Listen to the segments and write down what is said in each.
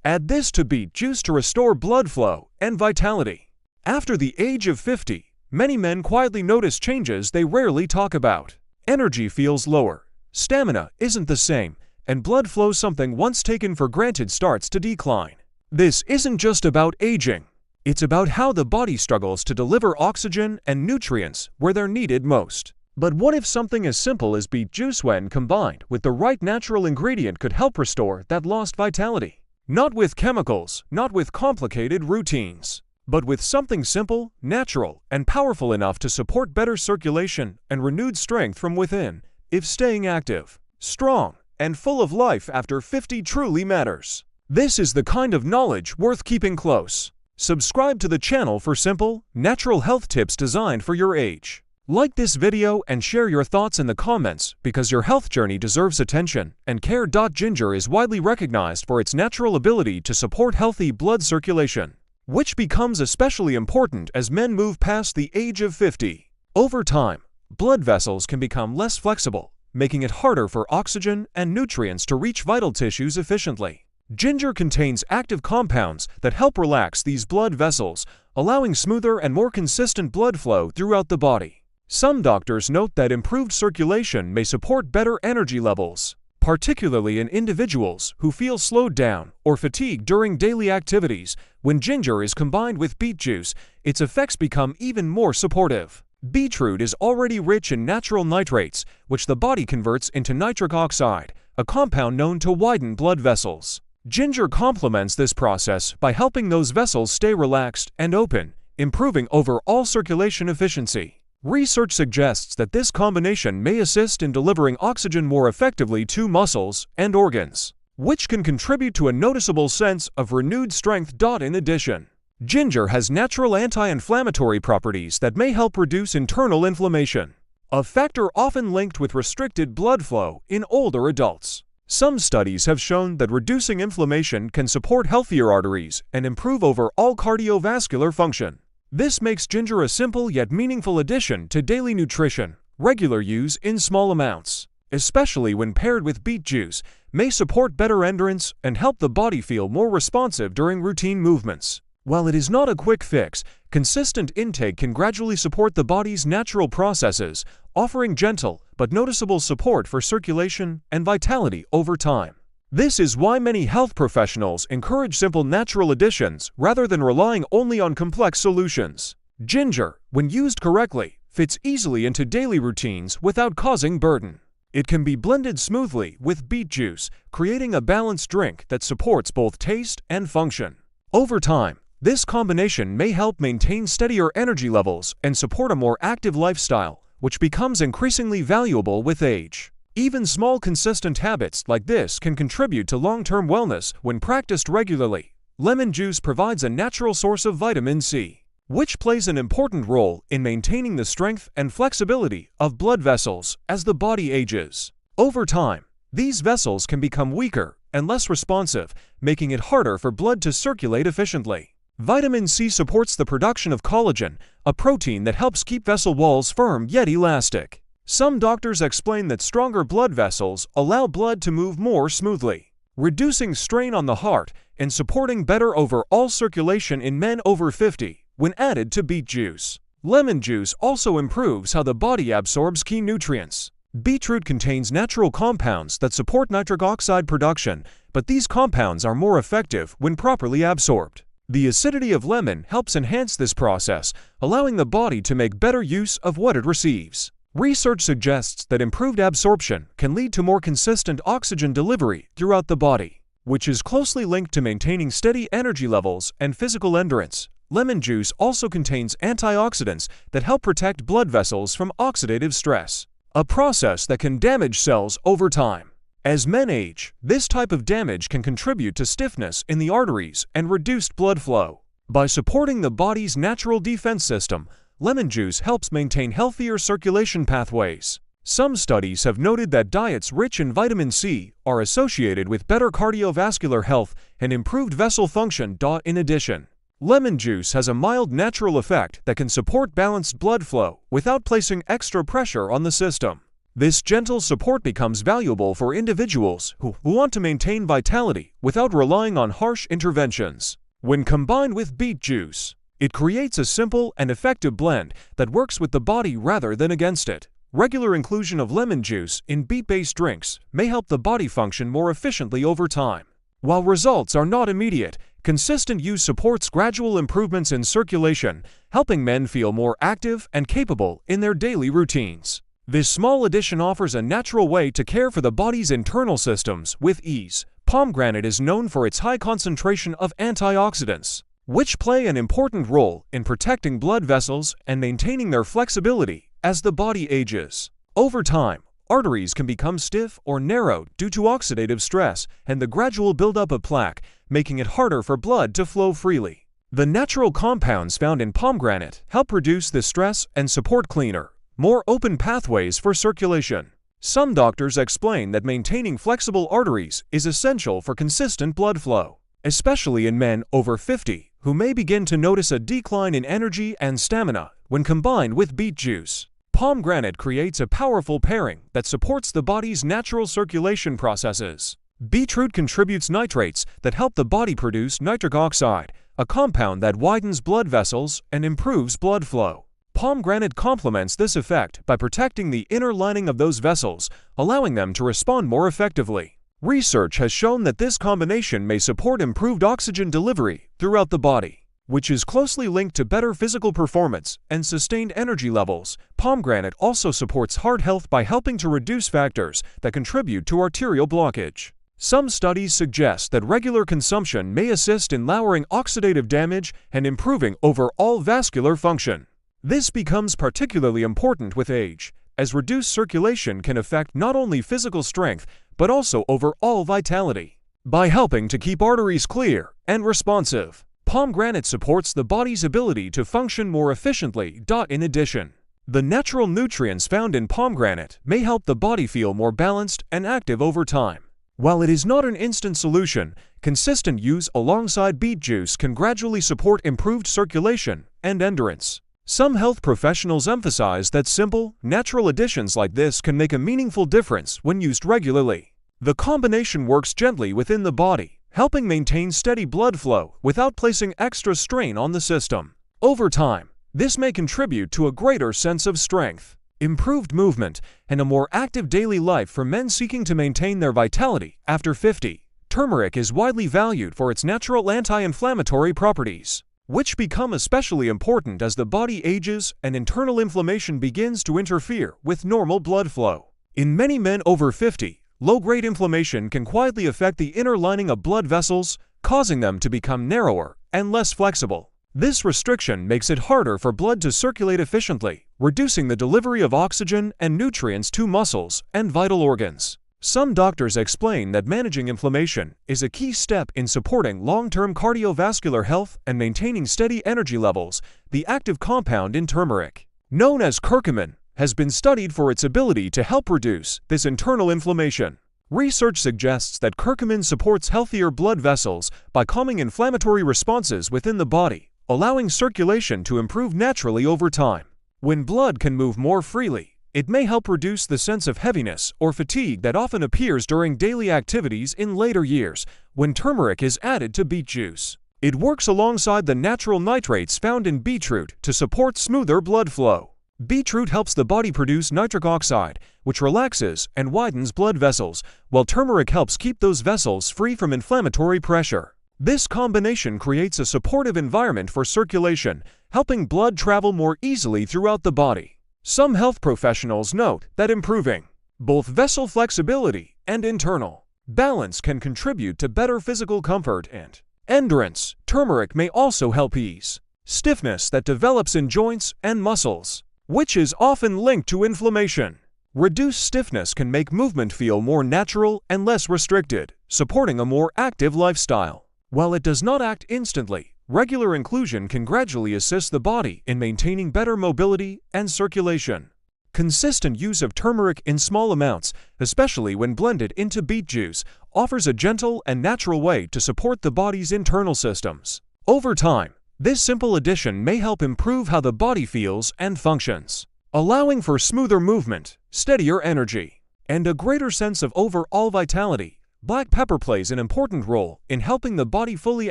Add this to beet juice to restore blood flow and vitality. After the age of 50, many men quietly notice changes they rarely talk about. Energy feels lower, stamina isn't the same, and blood flow, something once taken for granted, starts to decline. This isn't just about aging. It's about how the body struggles to deliver oxygen and nutrients where they're needed most. But what if something as simple as beet juice, when combined with the right natural ingredient, could help restore that lost vitality? Not with chemicals, not with complicated routines, but with something simple, natural, and powerful enough to support better circulation and renewed strength from within. If staying active, strong, and full of life after 50 truly matters, this is the kind of knowledge worth keeping close. Subscribe to the channel for simple, natural health tips designed for your age. Like this video and share your thoughts in the comments, because your health journey deserves attention and care. Ginger is widely recognized for its natural ability to support healthy blood circulation, which becomes especially important as men move past the age of 50. Over time, blood vessels can become less flexible, making it harder for oxygen and nutrients to reach vital tissues efficiently. Ginger contains active compounds that help relax these blood vessels, allowing smoother and more consistent blood flow throughout the body. Some doctors note that improved circulation may support better energy levels, particularly in individuals who feel slowed down or fatigued during daily activities. When ginger is combined with beet juice, its effects become even more supportive. Beetroot is already rich in natural nitrates, which the body converts into nitric oxide, a compound known to widen blood vessels. Ginger complements this process by helping those vessels stay relaxed and open, improving overall circulation efficiency. Research suggests that this combination may assist in delivering oxygen more effectively to muscles and organs, which can contribute to a noticeable sense of renewed strength. In addition, ginger has natural anti-inflammatory properties that may help reduce internal inflammation, a factor often linked with restricted blood flow in older adults. Some studies have shown that reducing inflammation can support healthier arteries and improve overall cardiovascular function. This makes ginger a simple yet meaningful addition to daily nutrition. Regular use in small amounts, especially when paired with beet juice, may support better endurance and help the body feel more responsive during routine movements. While it is not a quick fix, consistent intake can gradually support the body's natural processes, offering gentle but noticeable support for circulation and vitality over time. This is why many health professionals encourage simple natural additions rather than relying only on complex solutions. Ginger, when used correctly, fits easily into daily routines without causing burden. It can be blended smoothly with beet juice, creating a balanced drink that supports both taste and function. Over time, this combination may help maintain steadier energy levels and support a more active lifestyle, which becomes increasingly valuable with age. Even small, consistent habits like this can contribute to long-term wellness when practiced regularly. Lemon juice provides a natural source of vitamin C, which plays an important role in maintaining the strength and flexibility of blood vessels as the body ages. Over time, these vessels can become weaker and less responsive, making it harder for blood to circulate efficiently. Vitamin C supports the production of collagen, a protein that helps keep vessel walls firm yet elastic. Some doctors explain that stronger blood vessels allow blood to move more smoothly, reducing strain on the heart and supporting better overall circulation in men over 50 when added to beet juice. Lemon juice also improves how the body absorbs key nutrients. Beetroot contains natural compounds that support nitric oxide production, but these compounds are more effective when properly absorbed. The acidity of lemon helps enhance this process, allowing the body to make better use of what it receives. Research suggests that improved absorption can lead to more consistent oxygen delivery throughout the body, which is closely linked to maintaining steady energy levels and physical endurance. Lemon juice also contains antioxidants that help protect blood vessels from oxidative stress, a process that can damage cells over time. As men age, this type of damage can contribute to stiffness in the arteries and reduced blood flow. By supporting the body's natural defense system, lemon juice helps maintain healthier circulation pathways. Some studies have noted that diets rich in vitamin C are associated with better cardiovascular health and improved vessel function. In addition, lemon juice has a mild natural effect that can support balanced blood flow without placing extra pressure on the system. This gentle support becomes valuable for individuals who want to maintain vitality without relying on harsh interventions. When combined with beet juice, it creates a simple and effective blend that works with the body rather than against it. Regular inclusion of lemon juice in beet-based drinks may help the body function more efficiently over time. While results are not immediate, consistent use supports gradual improvements in circulation, helping men feel more active and capable in their daily routines. This small addition offers a natural way to care for the body's internal systems with ease. Pomegranate is known for its high concentration of antioxidants, which play an important role in protecting blood vessels and maintaining their flexibility as the body ages. Over time, arteries can become stiff or narrowed due to oxidative stress and the gradual buildup of plaque, making it harder for blood to flow freely. The natural compounds found in pomegranate help reduce this stress and support cleaner, more open pathways for circulation. Some doctors explain that maintaining flexible arteries is essential for consistent blood flow, especially in men over 50 who may begin to notice a decline in energy and stamina when combined with beet juice. Pomegranate creates a powerful pairing that supports the body's natural circulation processes. Beetroot contributes nitrates that help the body produce nitric oxide, a compound that widens blood vessels and improves blood flow. Pomegranate complements this effect by protecting the inner lining of those vessels, allowing them to respond more effectively. Research has shown that this combination may support improved oxygen delivery throughout the body, which is closely linked to better physical performance and sustained energy levels. Pomegranate also supports heart health by helping to reduce factors that contribute to arterial blockage. Some studies suggest that regular consumption may assist in lowering oxidative damage and improving overall vascular function. This becomes particularly important with age, as reduced circulation can affect not only physical strength but also overall vitality. By helping to keep arteries clear and responsive, pomegranate supports the body's ability to function more efficiently. In addition, the natural nutrients found in pomegranate may help the body feel more balanced and active over time. While it is not an instant solution, consistent use alongside beet juice can gradually support improved circulation and endurance. Some health professionals emphasize that simple, natural additions like this can make a meaningful difference when used regularly. The combination works gently within the body, helping maintain steady blood flow without placing extra strain on the system. Over time, this may contribute to a greater sense of strength, improved movement, and a more active daily life for men seeking to maintain their vitality after 50. Turmeric is widely valued for its natural anti-inflammatory properties, which become especially important as the body ages and internal inflammation begins to interfere with normal blood flow. In many men over 50, low-grade inflammation can quietly affect the inner lining of blood vessels, causing them to become narrower and less flexible. This restriction makes it harder for blood to circulate efficiently, reducing the delivery of oxygen and nutrients to muscles and vital organs. Some doctors explain that managing inflammation is a key step in supporting long-term cardiovascular health and maintaining steady energy levels. The active compound in turmeric, known as curcumin, has been studied for its ability to help reduce this internal inflammation. Research suggests that curcumin supports healthier blood vessels by calming inflammatory responses within the body, allowing circulation to improve naturally over time. When blood can move more freely, it may help reduce the sense of heaviness or fatigue that often appears during daily activities in later years. When turmeric is added to beet juice, it works alongside the natural nitrates found in beetroot to support smoother blood flow. Beetroot helps the body produce nitric oxide, which relaxes and widens blood vessels, while turmeric helps keep those vessels free from inflammatory pressure. This combination creates a supportive environment for circulation, helping blood travel more easily throughout the body. Some health professionals note that improving both vessel flexibility and internal balance can contribute to better physical comfort and endurance. Turmeric may also help ease stiffness that develops in joints and muscles, which is often linked to inflammation. Reduced stiffness can make movement feel more natural and less restricted, supporting a more active lifestyle. While it does not act instantly, regular inclusion can gradually assist the body in maintaining better mobility and circulation. Consistent use of turmeric in small amounts, especially when blended into beet juice, offers a gentle and natural way to support the body's internal systems. Over time, this simple addition may help improve how the body feels and functions. allowing for smoother movement, steadier energy, and a greater sense of overall vitality. Black pepper plays an important role in helping the body fully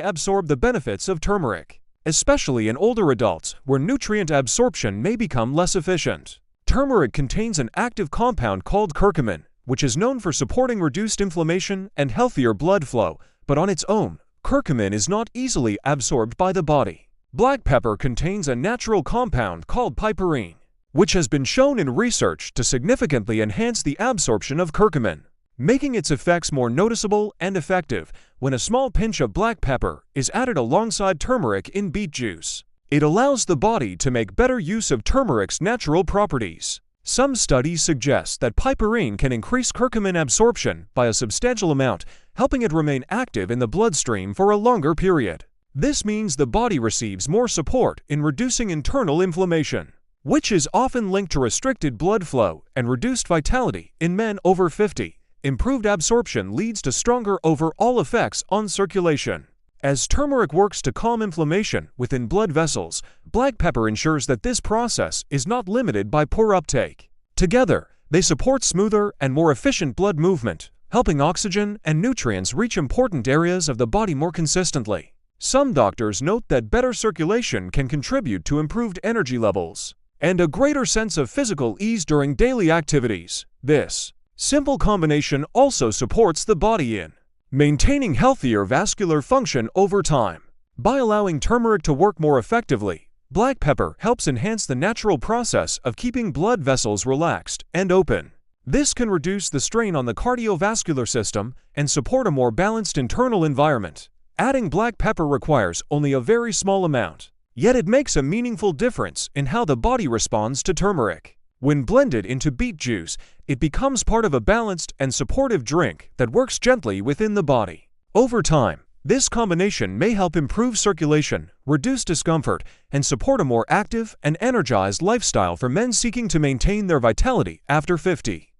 absorb the benefits of turmeric, especially in older adults where nutrient absorption may become less efficient. Turmeric contains an active compound called curcumin, which is known for supporting reduced inflammation and healthier blood flow, but on its own, curcumin is not easily absorbed by the body. Black pepper contains a natural compound called piperine, which has been shown in research to significantly enhance the absorption of curcumin, making its effects more noticeable and effective. When a small pinch of black pepper is added alongside turmeric in beet juice, it allows the body to make better use of turmeric's natural properties. Some studies suggest that piperine can increase curcumin absorption by a substantial amount, helping it remain active in the bloodstream for a longer period. This means the body receives more support in reducing internal inflammation, which is often linked to restricted blood flow and reduced vitality in men over 50. Improved absorption leads to stronger overall effects on circulation. As turmeric works to calm inflammation within blood vessels, black pepper ensures that this process is not limited by poor uptake. Together, they support smoother and more efficient blood movement, helping oxygen and nutrients reach important areas of the body more consistently. Some doctors note that better circulation can contribute to improved energy levels and a greater sense of physical ease during daily activities. This simple combination also supports the body in maintaining healthier vascular function over time. By allowing turmeric to work more effectively, black pepper helps enhance the natural process of keeping blood vessels relaxed and open. This can reduce the strain on the cardiovascular system and support a more balanced internal environment. Adding black pepper requires only a very small amount, yet it makes a meaningful difference in how the body responds to turmeric. When blended into beet juice, it becomes part of a balanced and supportive drink that works gently within the body. Over time, this combination may help improve circulation, reduce discomfort, and support a more active and energized lifestyle for men seeking to maintain their vitality after 50.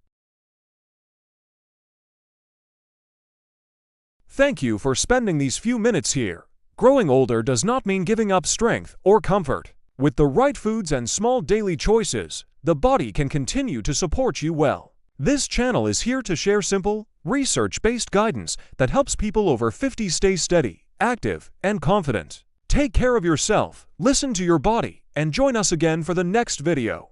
Thank you for spending these few minutes here. Growing older does not mean giving up strength or comfort. With the right foods and small daily choices, the body can continue to support you well. This channel is here to share simple, research-based guidance that helps people over 50 stay steady, active, and confident. Take care of yourself, listen to your body, and join us again for the next video.